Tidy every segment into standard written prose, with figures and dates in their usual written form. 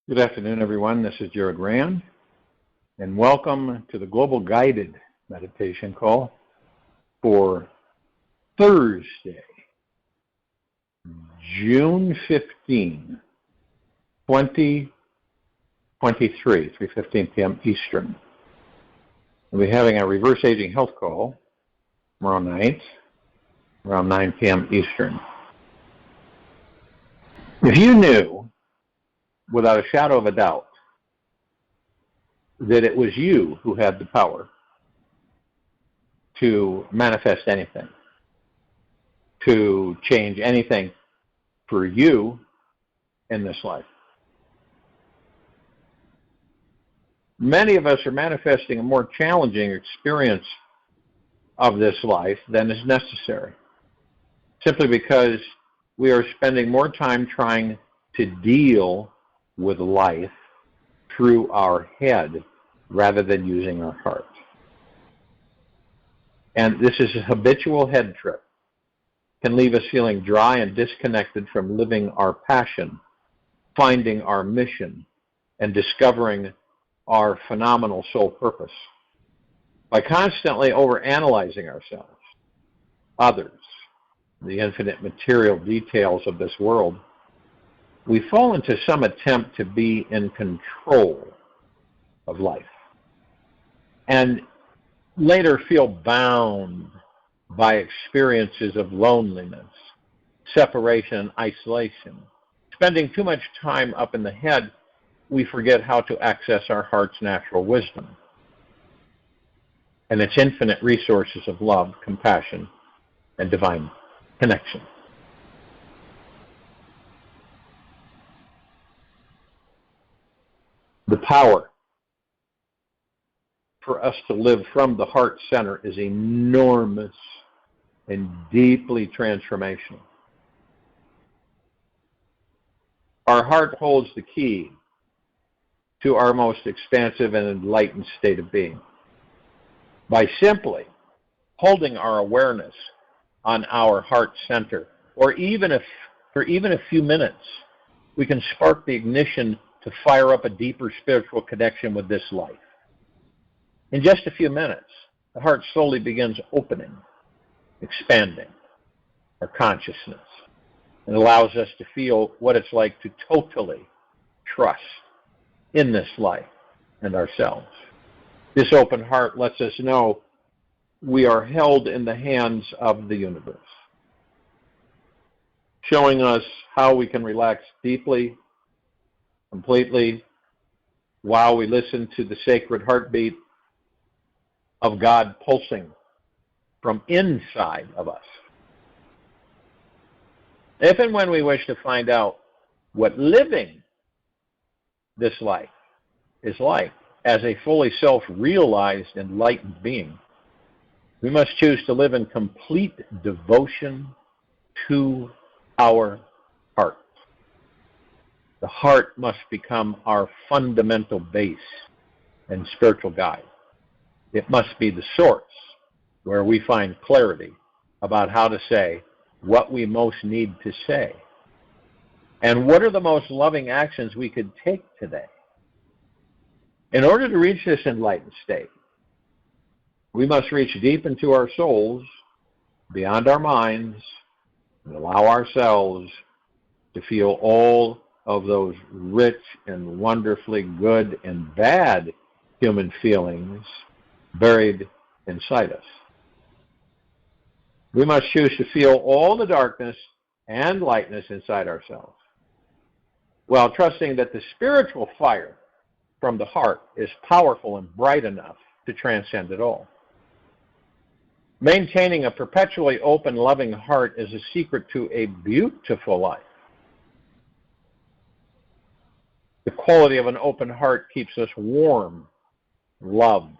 Good afternoon, everyone. This is Jared Rand, and welcome to the Global Guided Meditation Call for Thursday, June 15, 2023, 3:15 p.m. Eastern. We'll be having a reverse aging health call tomorrow night, around 9 p.m. Eastern. If you knew, without a shadow of a doubt, that it was you who had the power to manifest anything, to change anything for you in this life. Many of us are manifesting a more challenging experience of this life than is necessary, simply because we are spending more time trying to deal with life through our head rather than using our heart. And this is a habitual head trip. It can leave us feeling dry and disconnected from living our passion, finding our mission, and discovering our phenomenal soul purpose. By constantly overanalyzing ourselves, others, the infinite material details of this world, we fall into some attempt to be in control of life and later feel bound by experiences of loneliness, separation, and isolation. Spending too much time up in the head, we forget how to access our heart's natural wisdom and its infinite resources of love, compassion, and divine connection. The power for us to live from the heart center is enormous and deeply transformational. Our heart holds the key to our most expansive and enlightened state of being. By simply holding our awareness on our heart center, or for even a few minutes, we can spark the ignition to fire up a deeper spiritual connection with this life. In just a few minutes, the heart slowly begins opening, expanding our consciousness, and allows us to feel what it's like to totally trust in this life and ourselves. This open heart lets us know we are held in the hands of the universe, showing us how we can relax deeply, completely, while we listen to the sacred heartbeat of God pulsing from inside of us. If and when we wish to find out what living this life is like as a fully self-realized, enlightened being, we must choose to live in complete devotion to our heart. The heart must become our fundamental base and spiritual guide. It must be the source where we find clarity about how to say what we most need to say. And what are the most loving actions we could take today? In order to reach this enlightened state, we must reach deep into our souls, beyond our minds, and allow ourselves to feel all of those rich and wonderfully good and bad human feelings buried inside us. We must choose to feel all the darkness and lightness inside ourselves, while trusting that the spiritual fire from the heart is powerful and bright enough to transcend it all. Maintaining a perpetually open, loving heart is a secret to a beautiful life. The quality of an open heart keeps us warm, loved,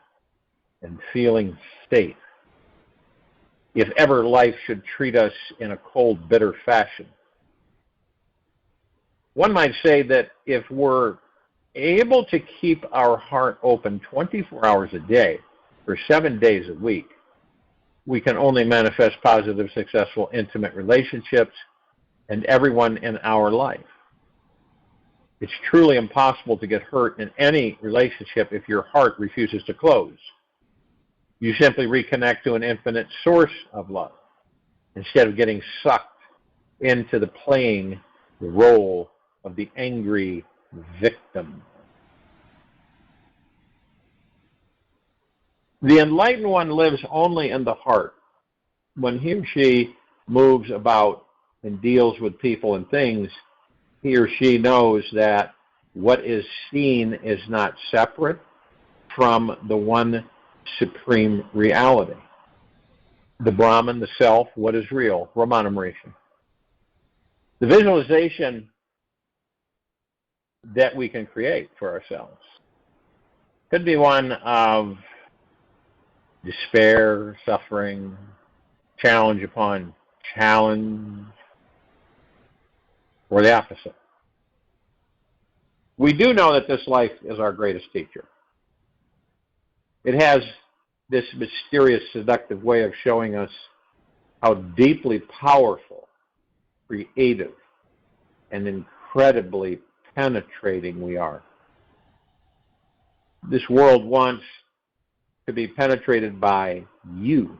and feeling safe. If ever life should treat us in a cold, bitter fashion, one might say that if we're able to keep our heart open 24 hours a day for 7 days a week, we can only manifest positive, successful, intimate relationships and everyone in our life. It's truly impossible to get hurt in any relationship if your heart refuses to close. You simply reconnect to an infinite source of love instead of getting sucked into playing the role of the angry victim. The enlightened one lives only in the heart. When he or she moves about and deals with people and things, he or she knows that what is seen is not separate from the one supreme reality. The Brahman, the self, what is real, Brahmanamrisham. The visualization that we can create for ourselves could be one of despair, suffering, challenge upon challenge, or the opposite. We do know that this life is our greatest teacher. It has this mysterious, seductive way of showing us how deeply powerful, creative, and incredibly penetrating we are. This world wants to be penetrated by you,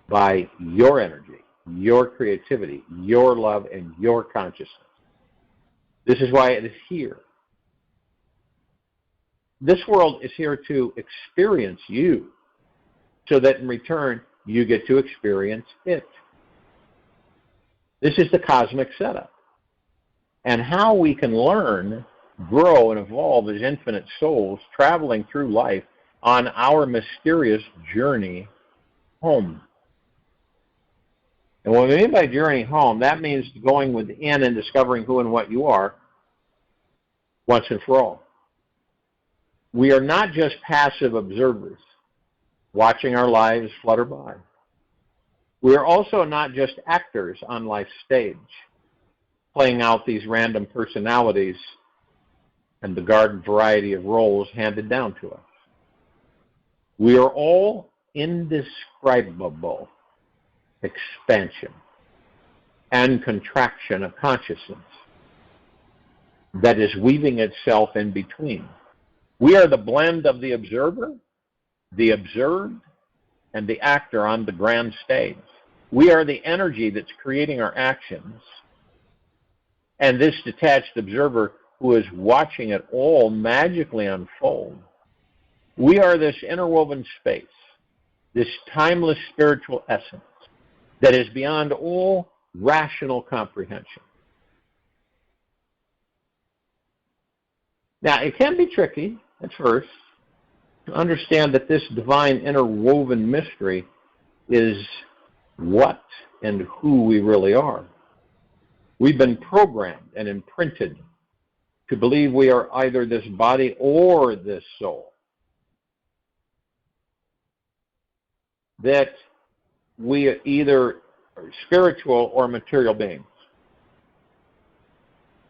by your energy, your creativity, your love, and your consciousness. This is why it is here. This world is here to experience you, so that in return, you get to experience it. This is the cosmic setup. And how we can learn, grow, and evolve as infinite souls traveling through life on our mysterious journey home. And what we mean by journey home, that means going within and discovering who and what you are once and for all. We are not just passive observers watching our lives flutter by. We are also not just actors on life's stage, playing out these random personalities and the garden variety of roles handed down to us. We are all indescribable expansion and contraction of consciousness that is weaving itself in between. We are the blend of the observer, the observed, and the actor on the grand stage. We are the energy that's creating our actions, and this detached observer who is watching it all magically unfold. We are this interwoven space, this timeless spiritual essence that is beyond all rational comprehension. Now, it can be tricky at first to understand that this divine interwoven mystery is what and who we really are. We've been programmed and imprinted to believe we are either this body or this soul. That we are either spiritual or material beings.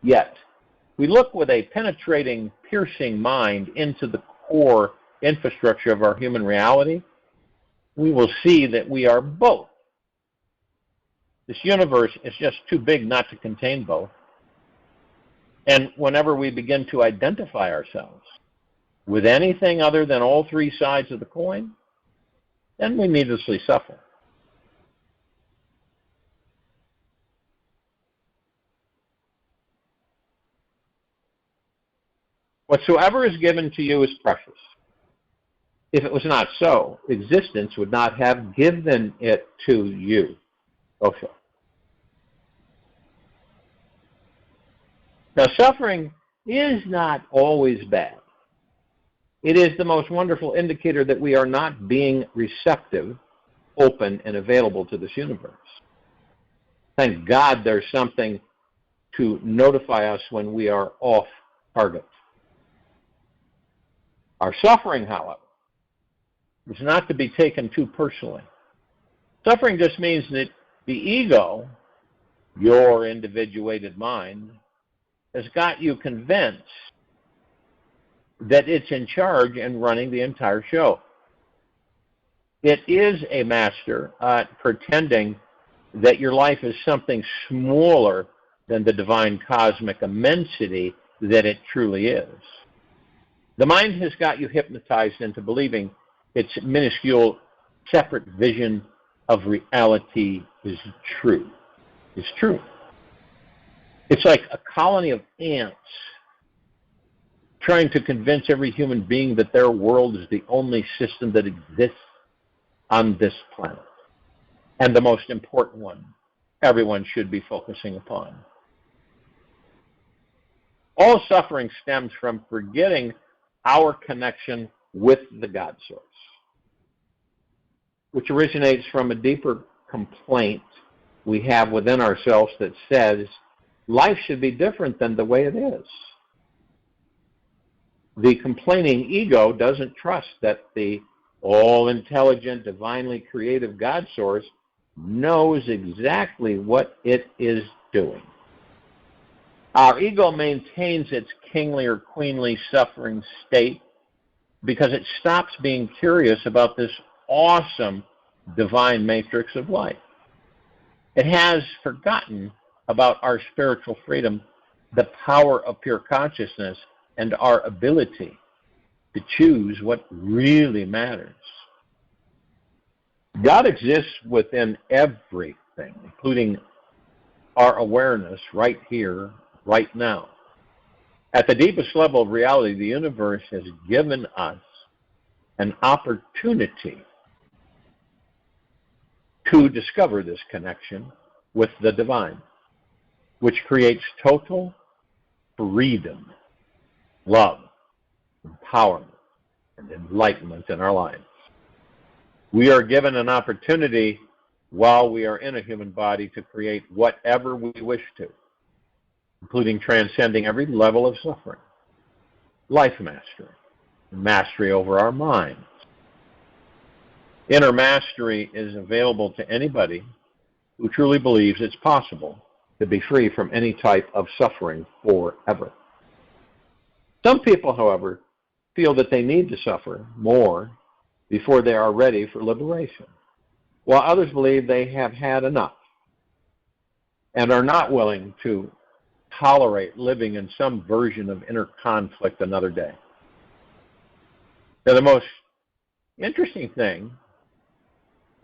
Yet, we look with a penetrating, piercing mind into the core infrastructure of our human reality, we will see that we are both. This universe is just too big not to contain both. And whenever we begin to identify ourselves with anything other than all three sides of the coin, then we needlessly suffer. Whatsoever is given to you is precious. If it was not so, existence would not have given it to you. Osho. Now, suffering is not always bad. It is the most wonderful indicator that we are not being receptive, open, and available to this universe. Thank God there's something to notify us when we are off target. Our suffering, however, is not to be taken too personally. Suffering just means that the ego, your individuated mind, has got you convinced that it's in charge and running the entire show. It is a master at pretending that your life is something smaller than the divine cosmic immensity that it truly is. The mind has got you hypnotized into believing its minuscule, separate vision of reality is true. It's true. It's like a colony of ants trying to convince every human being that their world is the only system that exists on this planet, and the most important one everyone should be focusing upon. All suffering stems from forgetting our connection with the God Source, which originates from a deeper complaint we have within ourselves that says life should be different than the way it is. The complaining ego doesn't trust that the all-intelligent, divinely creative God Source knows exactly what it is doing. Our ego maintains its kingly or queenly suffering state because it stops being curious about this awesome divine matrix of life. It has forgotten about our spiritual freedom, the power of pure consciousness, and our ability to choose what really matters. God exists within everything, including our awareness right here, right now. At the deepest level of reality, the universe has given us an opportunity to discover this connection with the divine, which creates total freedom, love, empowerment, and enlightenment in our lives. We are given an opportunity while we are in a human body to create whatever we wish to, including transcending every level of suffering, life mastery, and mastery over our minds. Inner mastery is available to anybody who truly believes it's possible to be free from any type of suffering forever. Some people, however, feel that they need to suffer more before they are ready for liberation, while others believe they have had enough and are not willing to tolerate living in some version of inner conflict another day. Now, the most interesting thing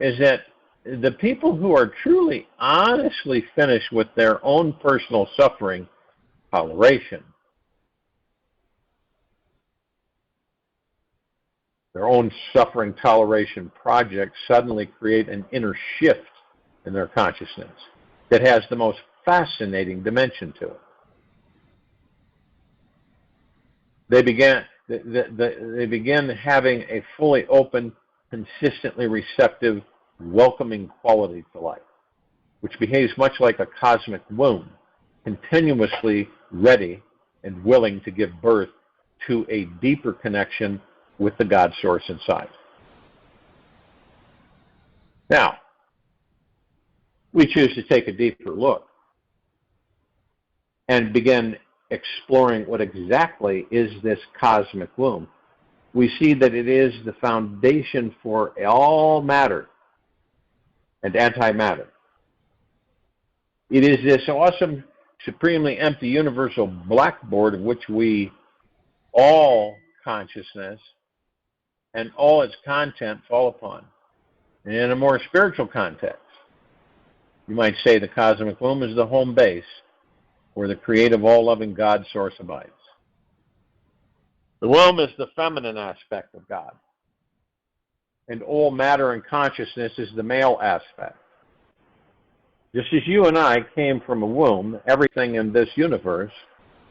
is that the people who are truly, honestly finished with their own personal suffering toleration, their own suffering toleration project, suddenly create an inner shift in their consciousness that has the most fascinating dimension to it. They begin having a fully open, consistently receptive, welcoming quality to life, which behaves much like a cosmic womb, continuously ready and willing to give birth to a deeper connection with the God Source inside. Now, we choose to take a deeper look and begin exploring what exactly is this cosmic womb. We see that it is the foundation for all matter and antimatter. It is this awesome, supremely empty universal blackboard of which all consciousness and all its content fall upon. And in a more spiritual context, you might say the cosmic womb is the home base where the creative, all-loving God Source abides. The womb is the feminine aspect of God, and all matter and consciousness is the male aspect. Just as you and I came from a womb, everything in this universe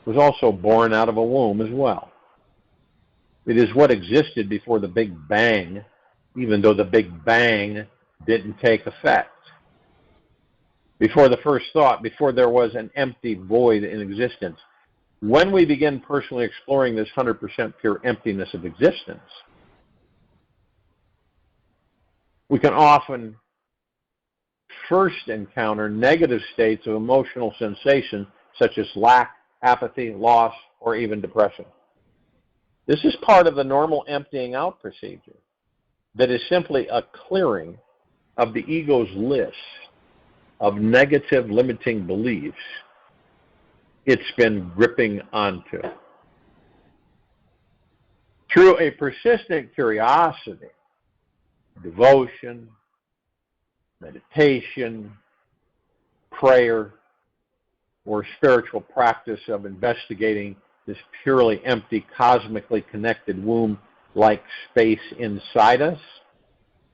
was also born out of a womb as well. It is what existed before the Big Bang, even though the Big Bang didn't take effect. Before the first thought, before there was an empty void in existence. When we begin personally exploring this 100% pure emptiness of existence, we can often first encounter negative states of emotional sensation such as lack, apathy, loss, or even depression. This is part of the normal emptying out procedure that is simply a clearing of the ego's list of negative limiting beliefs it's been gripping onto. Through a persistent curiosity, devotion, meditation, prayer, or spiritual practice of investigating this purely empty, cosmically connected womb-like space inside us,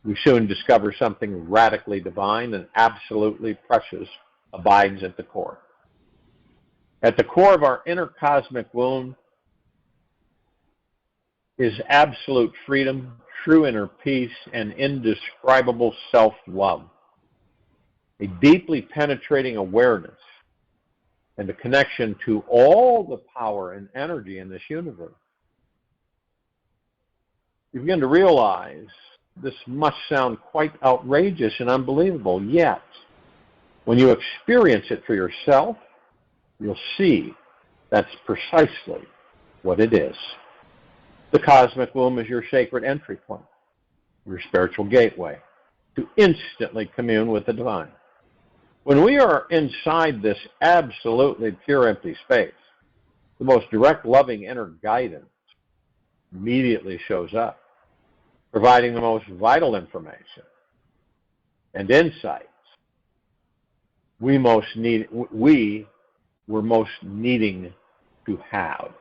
we soon discover something radically divine and absolutely precious abides at the core. At the core of our inner cosmic womb is absolute freedom, true inner peace, and indescribable self-love. A deeply penetrating awareness and a connection to all the power and energy in this universe. You begin to realize this must sound quite outrageous and unbelievable, yet when you experience it for yourself, you'll see that's precisely what it is. The cosmic womb is your sacred entry point, your spiritual gateway to instantly commune with the divine. When we are inside this absolutely pure empty space, the most direct, loving inner guidance immediately shows up, providing the most vital information and insights we were most needing to have.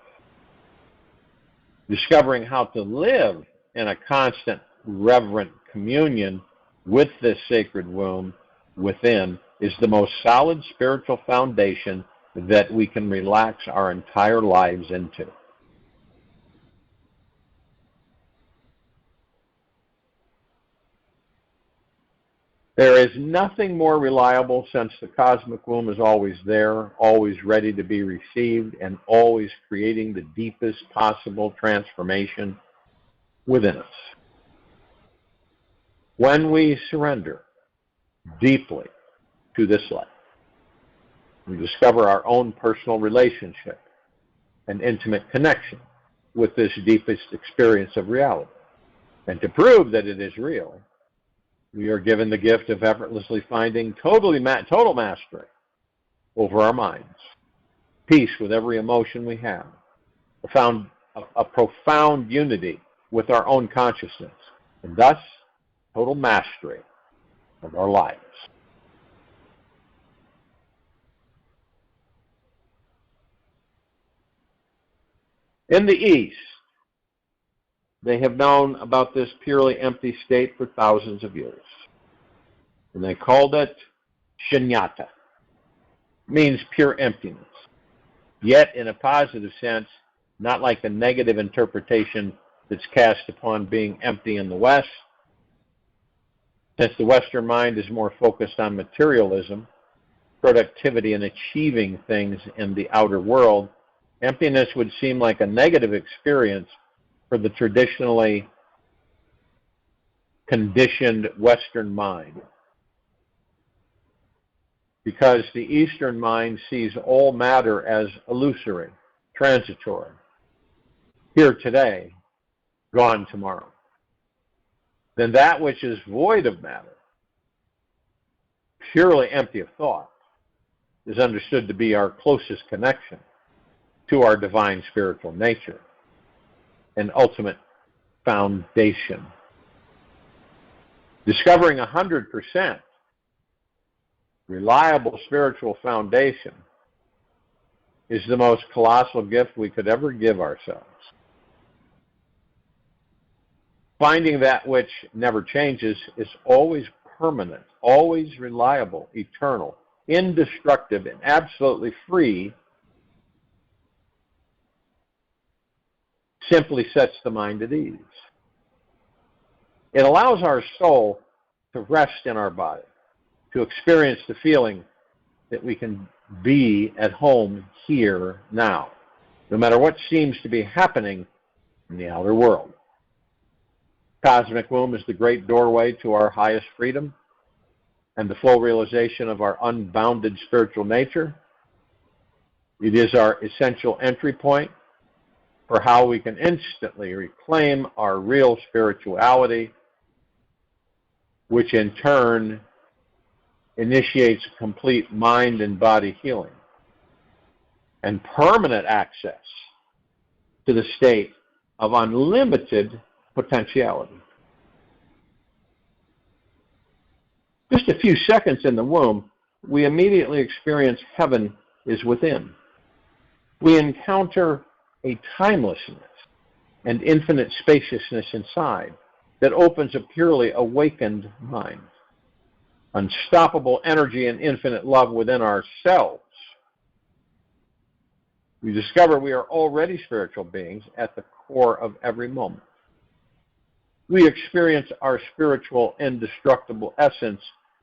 Discovering how to live in a constant, reverent communion with this sacred womb within is the most solid spiritual foundation that we can relax our entire lives into. There is nothing more reliable, since the cosmic womb is always there, always ready to be received, and always creating the deepest possible transformation within us. When we surrender deeply to this light, we discover our own personal relationship and intimate connection with this deepest experience of reality. And to prove that it is real, we are given the gift of effortlessly finding total mastery over our minds, peace with every emotion we have, a profound unity with our own consciousness, and thus total mastery of our lives. In the East, they have known about this purely empty state for thousands of years, and they called it shunyata. It means pure emptiness, yet in a positive sense, not like the negative interpretation that's cast upon being empty in the West. Since the Western mind is more focused on materialism, productivity, and achieving things in the outer world, emptiness would seem like a negative experience for the traditionally conditioned Western mind, because the Eastern mind sees all matter as illusory, transitory, here today, gone tomorrow. Then that which is void of matter, purely empty of thought, is understood to be our closest connection to our divine spiritual nature and ultimate foundation. Discovering 100% reliable spiritual foundation is the most colossal gift we could ever give ourselves. Finding that which never changes is always permanent, always reliable, eternal, indestructible, and absolutely free simply sets the mind at ease. It allows our soul to rest in our body, to experience the feeling that we can be at home here now, no matter what seems to be happening in the outer world. Cosmic womb is the great doorway to our highest freedom and the full realization of our unbounded spiritual nature. It is our essential entry point for how we can instantly reclaim our real spirituality, which in turn initiates complete mind and body healing. and permanent access to the state of unlimited potentiality. Just a few seconds in the womb, we immediately experience heaven is within. We encounter a timelessness and infinite spaciousness inside that opens a purely awakened mind. Unstoppable energy and infinite love within ourselves. We discover we are already spiritual beings at the core of every moment. We experience our spiritual indestructible essence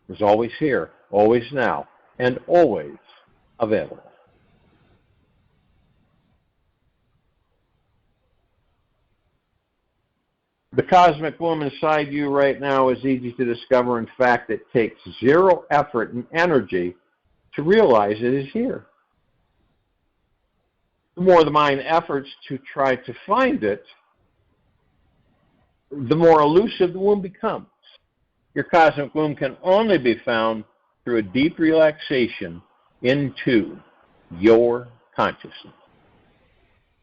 is always here, always now, and always available. The cosmic womb inside you right now is easy to discover. In fact, it takes zero effort and energy to realize it is here. The more the mind efforts to try to find it, the more elusive the womb becomes. Your cosmic womb can only be found through a deep relaxation into your consciousness.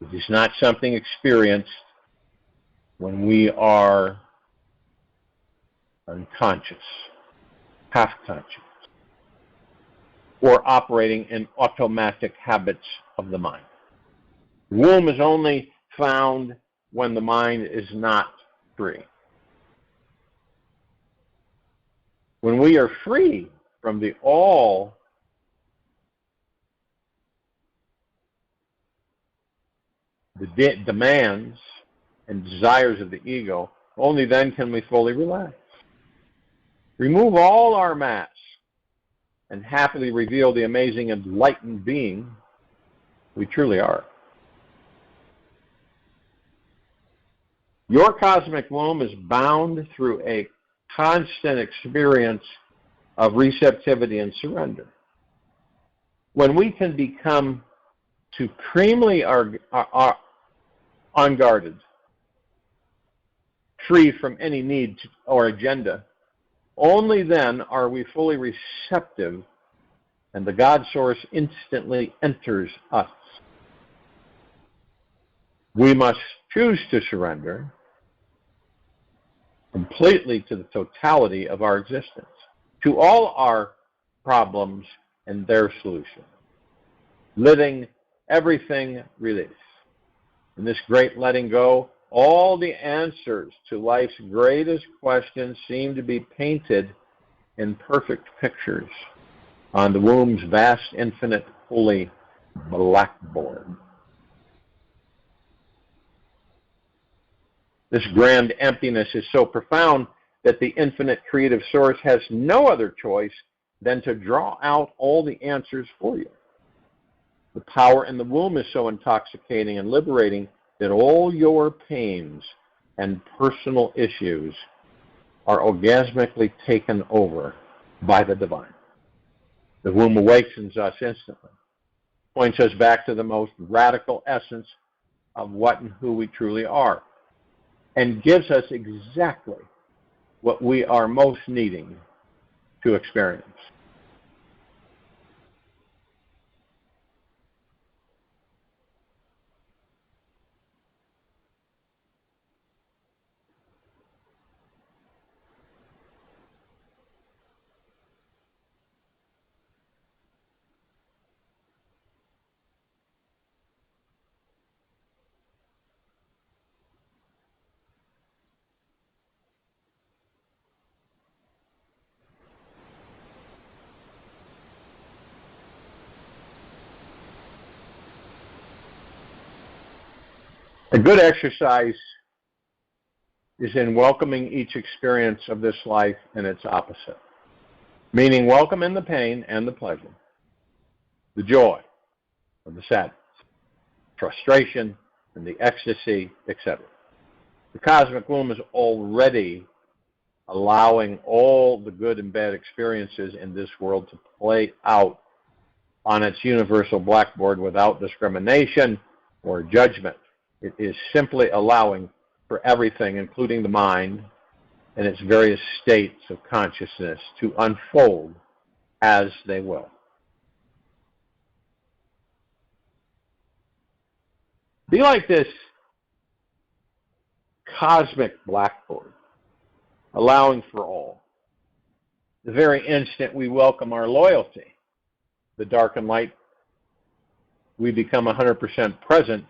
It is not something experienced when we are unconscious, half-conscious, or operating in automatic habits of the mind. The womb is only found when the mind is not free. When we are free from the all the demands and desires of the ego, only then can we fully relax. Remove all our masks and happily reveal the amazing enlightened being we truly are. Your cosmic womb is bound through a constant experience of receptivity and surrender. When we can become supremely unguarded, free from any need or agenda, only then are we fully receptive and the God Source instantly enters us. We must choose to surrender completely to the totality of our existence, to all our problems and their solution, letting everything release. In this great letting go, all the answers to life's greatest questions seem to be painted in perfect pictures on the womb's vast, infinite, holy blackboard. This grand emptiness is so profound that the infinite creative source has no other choice than to draw out all the answers for you. The power in the womb is so intoxicating and liberating that all your pains and personal issues are orgasmically taken over by the divine. The womb awakens us instantly, points us back to the most radical essence of what and who we truly are, and gives us exactly what we are most needing to experience. A good exercise is in welcoming each experience of this life in its opposite, meaning welcome in the pain and the pleasure, the joy or the sadness, frustration and the ecstasy, etc. The cosmic womb is already allowing all the good and bad experiences in this world to play out on its universal blackboard without discrimination or judgment. It is simply allowing for everything, including the mind and its various states of consciousness, to unfold as they will. Be like this cosmic blackboard, allowing for all. The very instant we welcome our loyalty, the dark and light, we become 100% present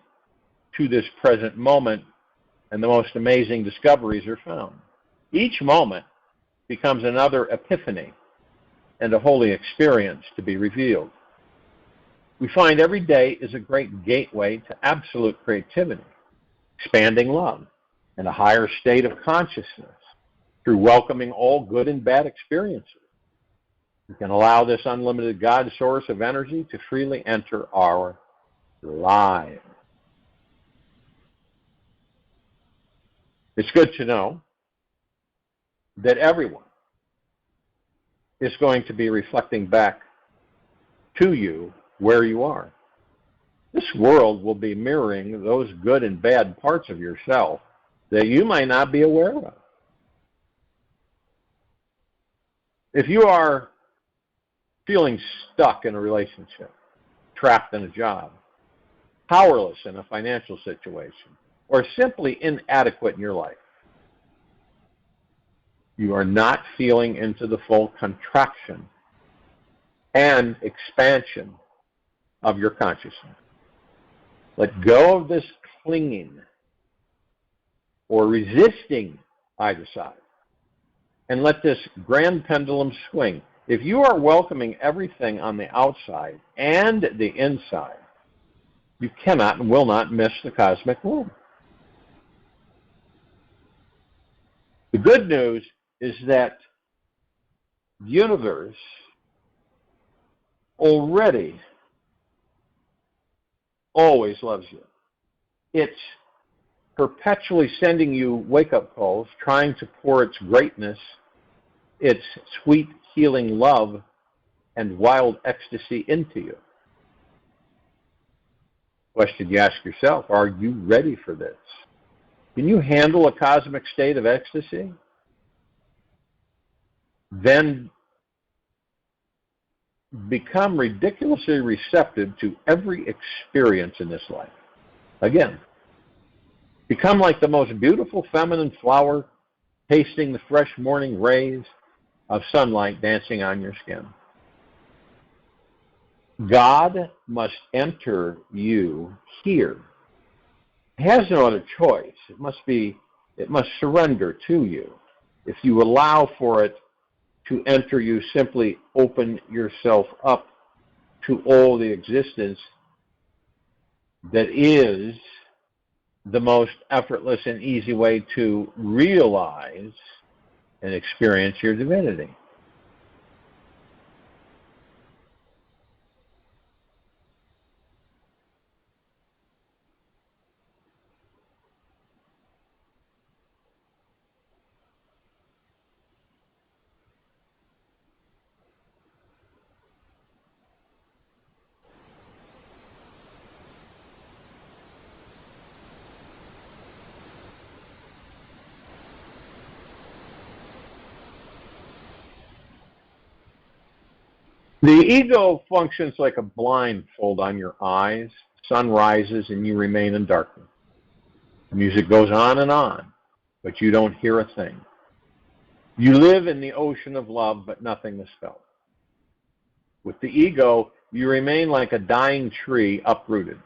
to this present moment, and the most amazing discoveries are found. Each moment becomes another epiphany and a holy experience to be revealed. We find every day is a great gateway to absolute creativity, expanding love, and a higher state of consciousness through welcoming all good and bad experiences. We can allow this unlimited God source of energy to freely enter our lives. It's good to know that everyone is going to be reflecting back to you where you are. This world will be mirroring those good and bad parts of yourself that you might not be aware of. If you are feeling stuck in a relationship, trapped in a job, powerless in a financial situation, or simply inadequate in your life, you are not feeling into the full contraction and expansion of your consciousness. Let go of this clinging or resisting either side, and let this grand pendulum swing. If you are welcoming everything on the outside and the inside, you cannot and will not miss the cosmic womb. The good news is that the universe already always loves you. It's perpetually sending you wake-up calls, trying to pour its greatness, its sweet, healing love, and wild ecstasy into you. Question you ask yourself, are you ready for this? Can you handle a cosmic state of ecstasy? Then become ridiculously receptive to every experience in this life. Again, become like the most beautiful feminine flower, tasting the fresh morning rays of sunlight dancing on your skin. God must enter you here. It has no other choice. It must surrender to you. If you allow for it to enter you, simply open yourself up to all the existence that is the most effortless and easy way to realize and experience your divinity. The ego functions like a blindfold on your eyes. Sun rises and you remain in darkness. The music goes on, but you don't hear a thing. You live in the ocean of love, but nothing is felt. With the ego, you remain like a dying tree uprooted.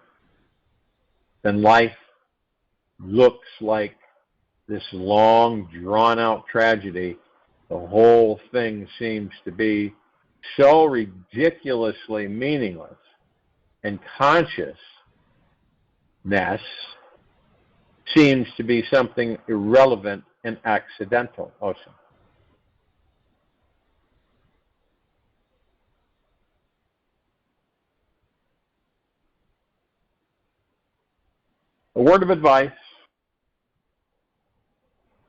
Then life looks like this long, drawn-out tragedy. The whole thing seems to be so ridiculously meaningless, and consciousness seems to be something irrelevant and accidental also. A word of advice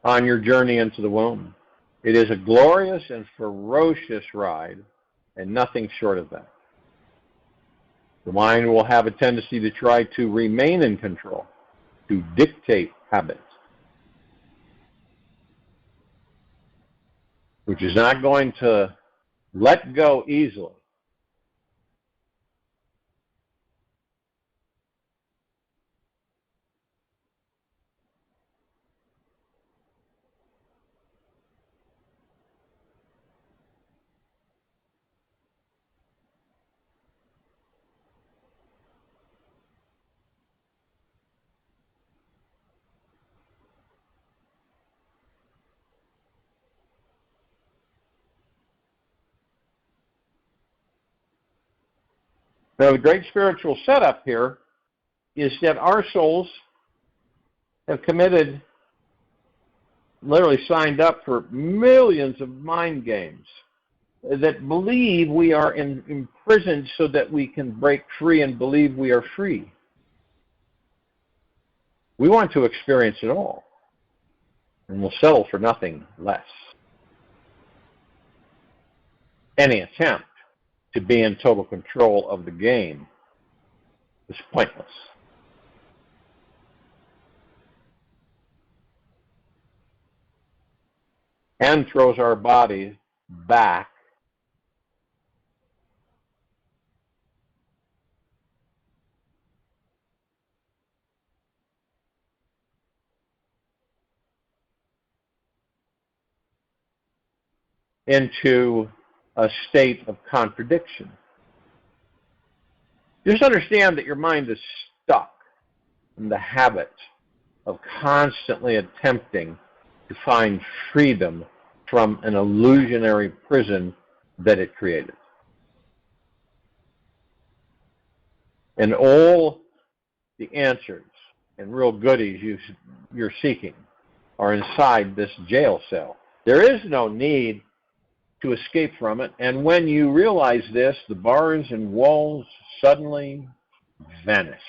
on your journey into the womb. It is a glorious and ferocious ride, and nothing short of that. The mind will have a tendency to try to remain in control, to dictate habits, which is not going to let go easily. Now, the great spiritual setup here is that our souls have committed, literally signed up for millions of mind games that believe we are imprisoned so that we can break free and believe we are free. We want to experience it all, and we'll settle for nothing less. Any attempt to be in total control of the game is pointless. And throws our bodies back into a state of contradiction. Just understand that your mind is stuck in the habit of constantly attempting to find freedom from an illusionary prison that it created. And all the answers and real goodies you're seeking are inside this jail cell. There is no need to escape from it, and when you realize this, the bars and walls suddenly vanish.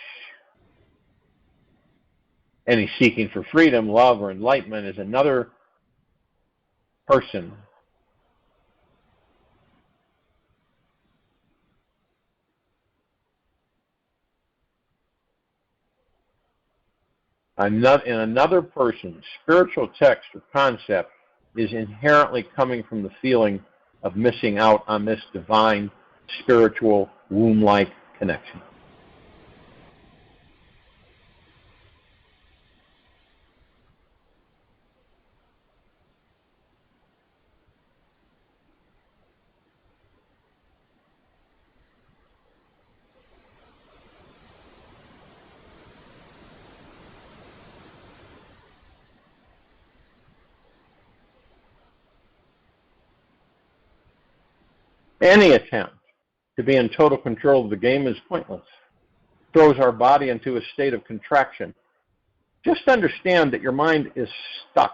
Any seeking for freedom, love, or enlightenment is another person in another person's spiritual text or concept is inherently coming from the feeling of missing out on this divine, spiritual, womb-like connection. Any attempt to be in total control of the game is pointless. It throws our body into a state of contraction. Just understand that your mind is stuck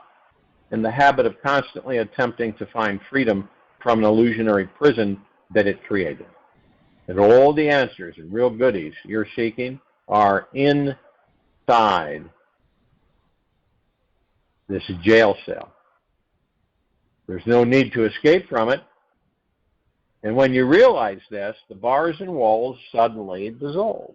in the habit of constantly attempting to find freedom from an illusionary prison that it created. And all the answers and real goodies you're seeking are inside this jail cell. There's no need to escape from it. And when you realize this, the bars and walls suddenly dissolve.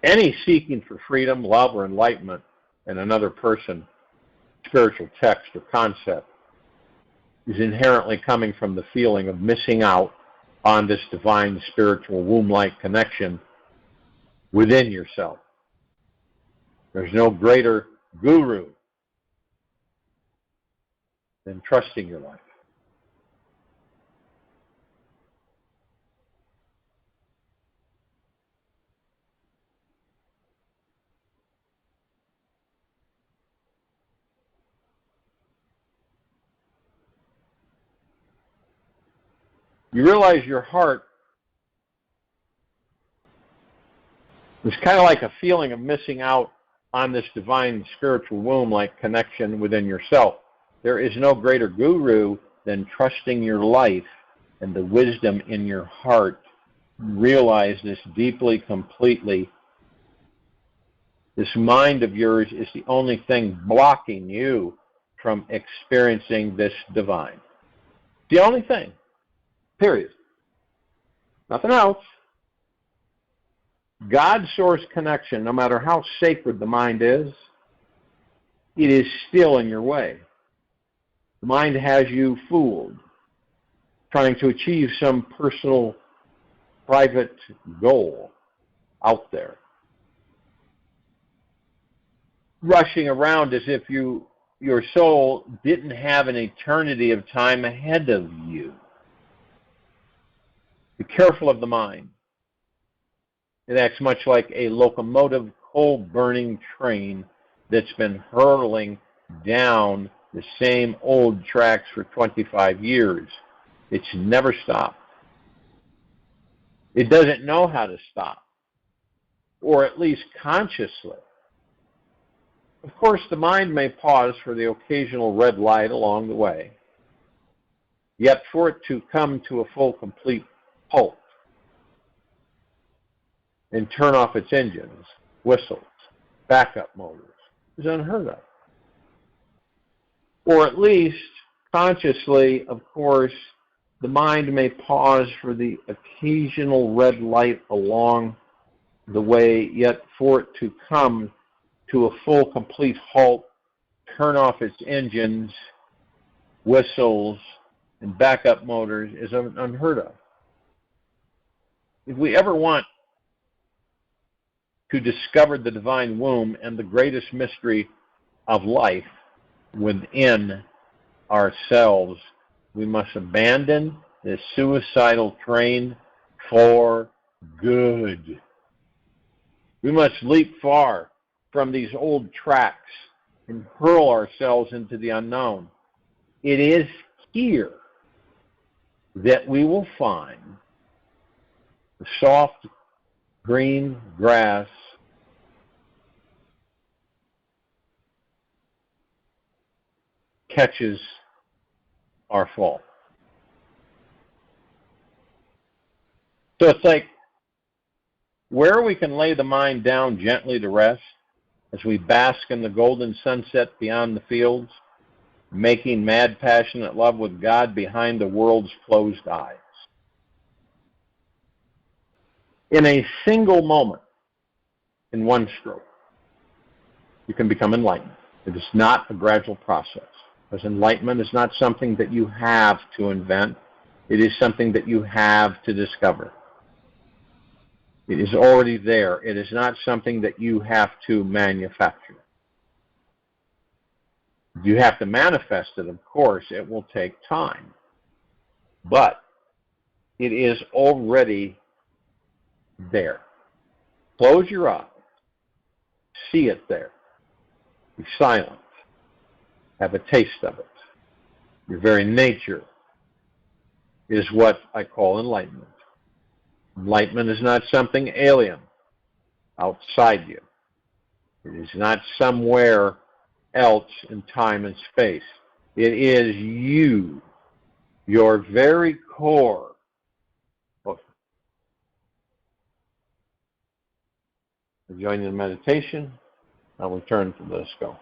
Any seeking for freedom, love, or enlightenment in another person, spiritual text, or concept is inherently coming from the feeling of missing out on this divine, spiritual, womb-like connection within yourself. There's no greater guru than trusting your life. You realize your heart is kind of like a feeling of missing out on this divine spiritual womb-like connection within yourself. There is no greater guru than trusting your life and the wisdom in your heart. Realize this deeply, completely. This mind of yours is the only thing blocking you from experiencing this divine. The only thing. Period. Nothing else. God-source connection, no matter how sacred the mind is, it is still in your way. The mind has you fooled, trying to achieve some personal, private goal out there. Rushing around as if your soul didn't have an eternity of time ahead of you. Be careful of the mind. It acts much like a locomotive coal-burning train that's been hurtling down the same old tracks for 25 years. It's never stopped. It doesn't know how to stop, or at least consciously. Of course, the mind may pause for the occasional red light along the way, yet for it to come to a full, complete halt and turn off its engines, whistles, backup motors is unheard of. Or at least, consciously, of course, the mind may pause for the occasional red light along the way, yet for it to come to a full, complete halt, turn off its engines, whistles, and backup motors is unheard of. If we ever want to discover the divine womb and the greatest mystery of life within ourselves, we must abandon this suicidal train for good. We must leap far from these old tracks and hurl ourselves into the unknown. It is here that we will find the soft green grass catches our fall. So it's like where we can lay the mind down gently to rest as we bask in the golden sunset beyond the fields, making mad, passionate love with God behind the world's closed eyes. In a single moment, in one stroke, you can become enlightened. It is not a gradual process, because enlightenment is not something that you have to invent. It is something that you have to discover. It is already there. It is not something that you have to manufacture. You have to manifest it, of course. It will take time. But it is already there. Close your eyes. See it there. Be silent. Have a taste of it. Your very nature is what I call enlightenment. Enlightenment is not something alien outside you. It is not somewhere else in time and space. It is you, your very core. Joining the meditation, I will turn to this go.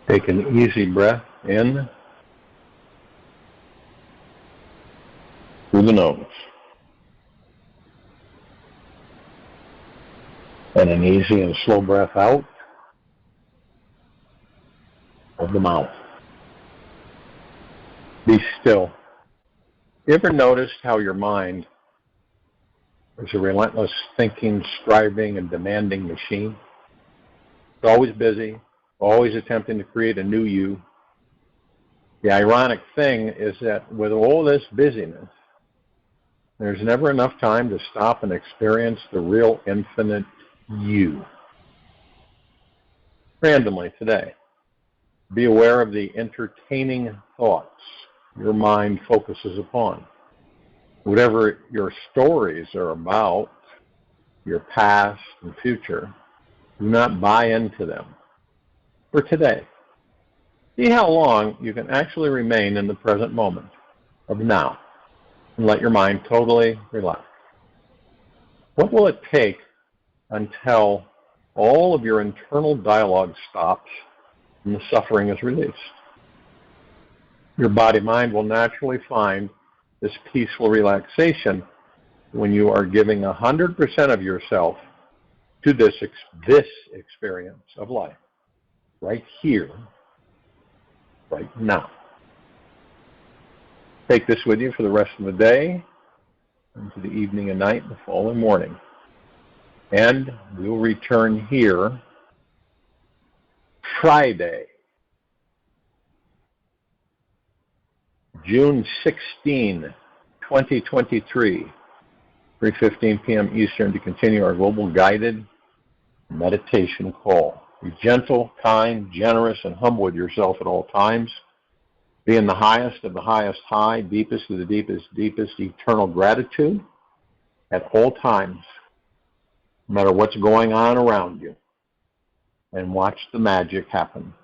Take an easy breath in through the nose. And an easy and slow breath out of the mouth. Be still. You ever noticed how your mind is a relentless thinking, striving, and demanding machine? It's always busy, always attempting to create a new you. The ironic thing is that with all this busyness, there's never enough time to stop and experience the real infinite you. Randomly today, be aware of the entertaining thoughts your mind focuses upon. Whatever your stories are about, your past and future, do not buy into them. For today, see how long you can actually remain in the present moment of now and let your mind totally relax. What will it take until all of your internal dialogue stops and the suffering is released? Your body-mind will naturally find this peaceful relaxation when you are giving 100% of yourself to this experience of life, right here, right now. Take this with you for the rest of the day, into the evening and night, and the following morning. And we'll return here Friday, June 16, 2023, 3:15 p.m. Eastern, to continue our global guided meditation call. Be gentle, kind, generous, and humble with yourself at all times. Be in the highest of the highest high, deepest of the deepest, deepest eternal gratitude at all times, no matter what's going on around you. And watch the magic happen.